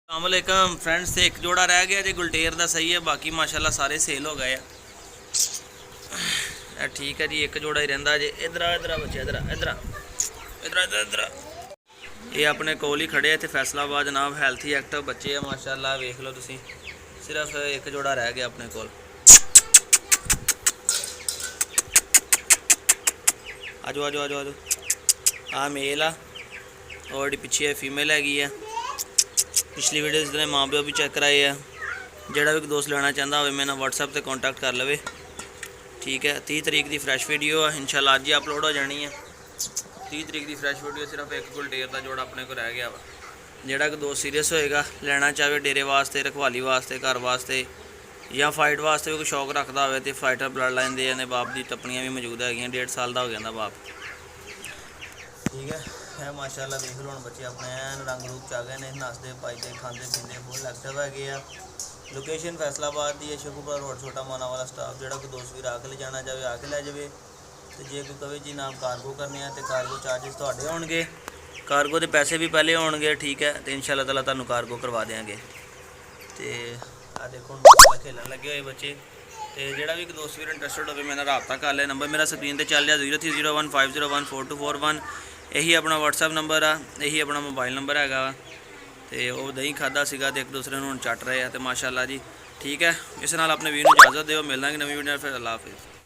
अस्सलामुअलैकुम फ्रेंड्स, से एक जोड़ा रह गया जी गुलटेर का सही है, बाकी माशाल्लाह सारे सेल हो गए। ठीक है जी, एक जोड़ा ही रहा जी। इधर इधर बच्चे इधर इधर इधर इधर इधर ये अपने कोल ही खड़े इतने फैसलाबाद जनाब। हैल्थी एक्टिव बच्चे है माशाल्लाह, वेख लो तुसी। सिर्फ एक जोड़ा रह गया अपने कोल। आजो आजो आजो आजो। हाँ मेल आ और पिछे फीमेल हैगी है। पिछली वीडियो इसने माँ प्यो भी चेक कराए है। जोड़ा भी दोस्त लेना चाहता हो मेरे व्हाट्सएप से कॉन्टैक्ट कर लवे। ठीक है, 30 तरीक की फ्रैश वीडियो है, इंशाल्लाह अज ही अपलोड हो जानी है। 30 तरीक की फ्रैश वीडियो। सिर्फ एक गुलटेर का जोड़ा अपने को रह गया वा। जोड़ा कि दोस्त सीरीयस होएगा, लेना चाहे डेरे वास्ते, रखवाली वास्ते, घर वास्ते या फाइट वास्ते भी कोई शौक रखता हो तो फाइटर ब्लड लाइन दे ने बाप की टप्पनियाँ भी मौजूद है। 1.5 साल का हो गया बाप। ठीक है माशाल्लाह देख लो हम बच्चे अपने एन रंग रूप च आ गए ने, नसते पाइते खाते पीते फुल एक्टिव है। लोकेशन फैसलाबाद की है, शकुपुरा रोड, छोटा माना वाला स्टाफ। जोड़ा कोई दोस्त भी आके ले जाना चाहे आके लै जाए। तो जे कोई कहे जी नाम कार्गो करने हैं तो कार्गो चार्जिस थोड़े होंगे, कार्गो के पैसे भी पहले होंगे। ठीक है, तो इंशाल्लाह ताला तुहानू कार्गो करवा देंगे। तो आ देखो हम खेलन लगे हुए बच्चे। तो जोड़ा भी दोस्त भी इंटरस्टेड हो मेरा रबता कर ले। नंबर मेरा स्क्रीन पर चल रहा 0301501421। यही अपना व्हाट्सएप नंबर आ, यही अपना मोबाइल नंबर है। तो वह दही खादा सीगा तो एक दूसरे को चट रहे हैं। तो माशाल्लाह जी ठीक है, इस नाल अपने वीडियो में इजाज़त दो। मिलना कि नवी वीडियो फिर। अल्लाह हाफिज़।